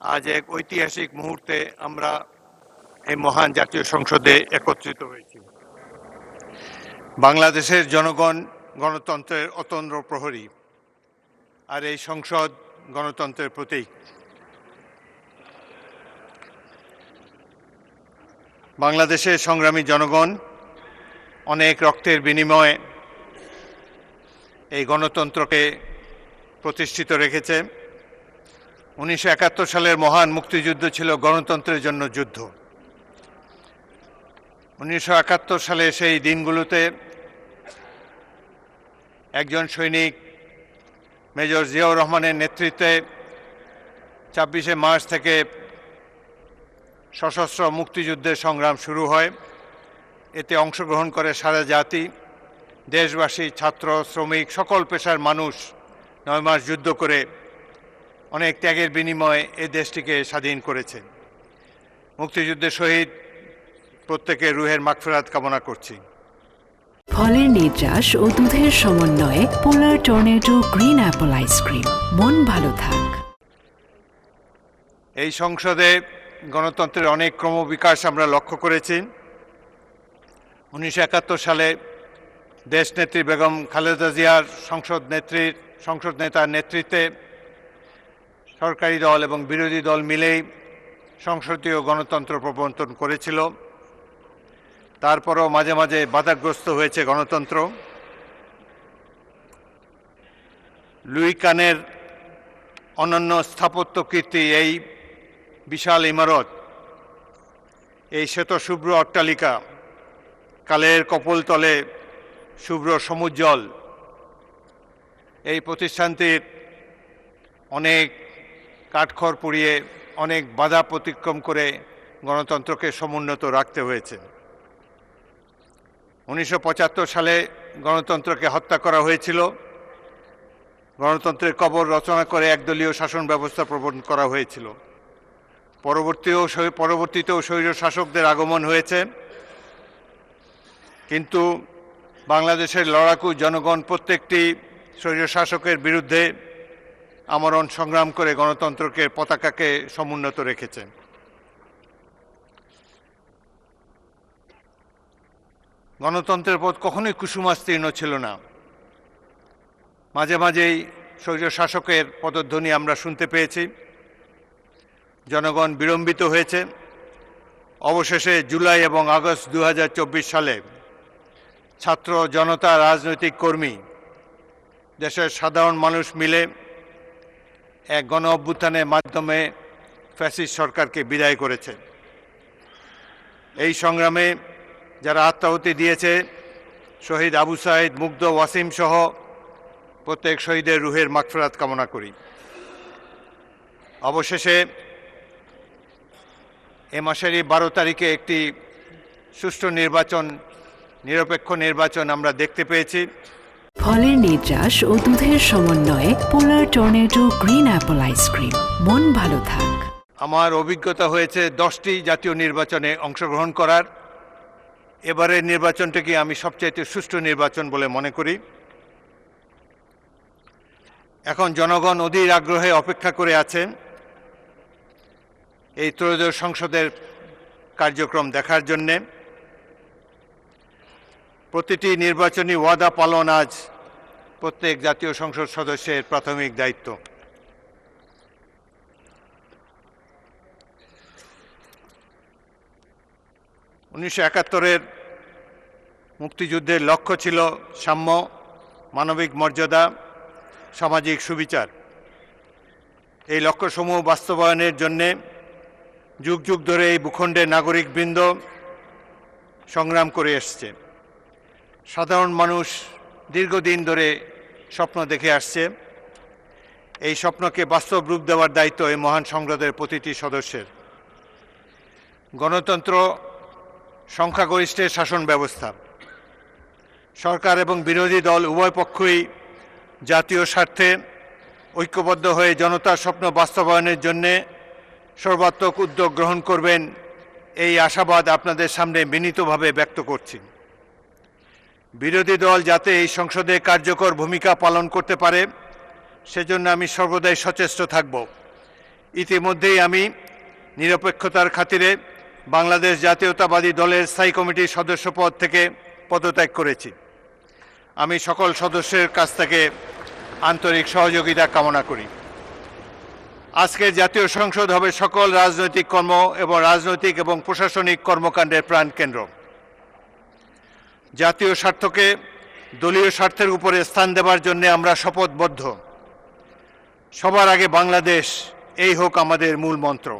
আজ এক ঐতিহাসিক মুহূর্তে আমরা এই মহান জাতীয় সংসদে একত্রিত হয়েছি। বাংলাদেশের জনগণ গণতন্ত্রের অতন্দ্র প্রহরী, আর এই সংসদ গণতন্ত্রের প্রতীক। বাংলাদেশের সংগ্রামী জনগণ অনেক রক্তের বিনিময়ে এই গণতন্ত্রকে প্রতিষ্ঠিত রেখেছে। 1971 সালের মহান মুক্তিযুদ্ধ ছিল গণতন্ত্রের জন্য যুদ্ধ। 1971 সালে সেই দিনগুলোতে একজন সৈনিক মেজর জিয়াউর রহমানের নেতৃত্বে 26শে মার্চ থেকে সশস্ত্র মুক্তিযুদ্ধের সংগ্রাম শুরু হয়। এতে অংশগ্রহণ করে সারা জাতি, দেশবাসী, ছাত্র, শ্রমিক, সকল পেশার মানুষ 9 মাস যুদ্ধ করে অনেক ত্যাগের বিনিময়ে এই দেশটিকে স্বাধীন করেছে। মুক্তিযুদ্ধের শহীদ প্রত্যেকের রুহের মাগফিরাত কামনা করছি। ফলের নির্যাস ও দুধের সমন্বয়ে পোলার টর্নেডো গ্রিন অ্যাপল আইসক্রিম। মন ভালো থাক। এই সংসদে গণতন্ত্রের অনেক ক্রমবিকাশ আমরা লক্ষ্য করেছি। 1971 সালে দেশনেত্রী বেগম খালেদা জিয়ার সংসদ নেতার নেতৃত্বে সরকারি দল এবং বিরোধী দল মিলেই সংসদীয় গণতন্ত্র প্রবর্তন করেছিল। তারপরও মাঝে মাঝে বাধাগ্রস্ত হয়েছে গণতন্ত্র। লুই কানের অনন্য স্থাপত্য কীর্তি এই বিশাল ইমারত, এই শ্বেতশুভ্র অট্টালিকা, কালের কপোলতলে শুভ্র সমুজ্জ্বল এই প্রতিষ্ঠানটির অনেক কাঠখড় পুড়িয়ে অনেক বাধা অতিক্রম করে গণতন্ত্রকে সমুন্নত রাখতে হয়েছে। 1975 সালে গণতন্ত্রকে হত্যা করা হয়েছিল। গণতন্ত্রের কবর রচনা করে একদলীয় শাসন ব্যবস্থা প্রবর্তন করা হয়েছিল। পরবর্তীতেও স্বৈর শাসকদের আগমন হয়েছে, কিন্তু বাংলাদেশের লড়াকু জনগণ প্রত্যেকটি স্বৈর শাসকের বিরুদ্ধে আমরণ সংগ্রাম করে গণতন্ত্রকে পতাকাকে সমুন্নত রেখেছে। গণতন্ত্রের পথ কখনোই কুসুমাস্তীর্ণ ছিল না। মাঝে মাঝেই স্বৈর শাসকের পদধ্বনি আমরা শুনতে পেয়েছি। জনগণ বিড়ম্বিত হয়েছে। অবশেষে জুলাই এবং আগস্ট 2024 সালে ছাত্র জনতা, রাজনৈতিক কর্মী, দেশের সাধারণ মানুষ মিলে এক গণ অভ্যুত্থানের মাধ্যমে ফ্যাসিস্ট সরকারকে বিদায় করেছে। এই সংগ্রামে যারা আত্মাহুতি দিয়েছে, শহীদ আবু সাঈদ, মুগ্ধ, ওয়াসিম সহ প্রত্যেক শহীদের রুহের মাগফিরাত কামনা করি। অবশেষে এ মাসেরই 12 তারিখে একটি সুষ্ঠু নির্বাচন, নিরপেক্ষ নির্বাচন আমরা দেখতে পেয়েছি। ফলের নির্যাস ও দুধের সমন্বয়ে পোলার টর্নেডো গ্রিন অ্যাপল আইসক্রিম। মন ভালো থাক। আমার অভিজ্ঞতা হয়েছে 10টি জাতীয় নির্বাচনে অংশগ্রহণ করার। এবারের নির্বাচনটিকে আমি সবচাইতে সুষ্ঠু নির্বাচন বলে মনে করি। এখন জনগণ অধীর আগ্রহে অপেক্ষা করে আছেন এই ত্রয়োদশ সংসদের কার্যক্রম দেখার জন্যে। প্রতিটি নির্বাচনী ওয়াদা পালন আজ প্রত্যেক জাতীয় সংসদ সদস্যের প্রাথমিক দায়িত্ব। উনিশশো 71-এর মুক্তিযুদ্ধের লক্ষ্য ছিল সাম্য, মানবিক মর্যাদা, সামাজিক সুবিচার। এই লক্ষ্যসমূহ বাস্তবায়নের জন্যে যুগ যুগ ধরে এই ভূখণ্ডের নাগরিকবৃন্দ সংগ্রাম করে এসছে। সাধারণ মানুষ দীর্ঘদিন ধরে স্বপ্ন দেখে আসছে। এই স্বপ্নকে বাস্তব রূপ দেওয়ার দায়িত্ব এই মহান সংসদের প্রতিটি সদস্যের। গণতন্ত্র সংখ্যাগরিষ্ঠের শাসন ব্যবস্থা। সরকার এবং বিরোধী দল উভয় পক্ষই জাতীয় স্বার্থে ঐক্যবদ্ধ হয়ে জনতার স্বপ্ন বাস্তবায়নের জন্যে সর্বাত্মক উদ্যোগ গ্রহণ করবেন, এই আশাবাদ আপনাদের সামনে বিনীতভাবে ব্যক্ত করছি। বিরোধী দল যাতে এই সংসদে কার্যকর ভূমিকা পালন করতে পারে, সেজন্য আমি সর্বদাই সচেষ্ট থাকব। ইতিমধ্যেই আমি নিরপেক্ষতার খাতিরে বাংলাদেশ জাতীয়তাবাদী দলের স্থায়ী কমিটির সদস্য পদ থেকে পদত্যাগ করেছি। আমি সকল সদস্যের কাছ থেকে আন্তরিক সহযোগিতা কামনা করি। আজকের জাতীয় সংসদ হবে সকল রাজনৈতিক কর্ম এবং রাজনৈতিক এবং প্রশাসনিক কর্মকাণ্ডের প্রাণকেন্দ্র। জাতীয় স্বার্থকে দলীয় স্বার্থের উপরে স্থান দেওয়ার জন্য আমরা শপথবদ্ধ। সবার আগে বাংলাদেশ, এই হোক আমাদের মূল মন্ত্র।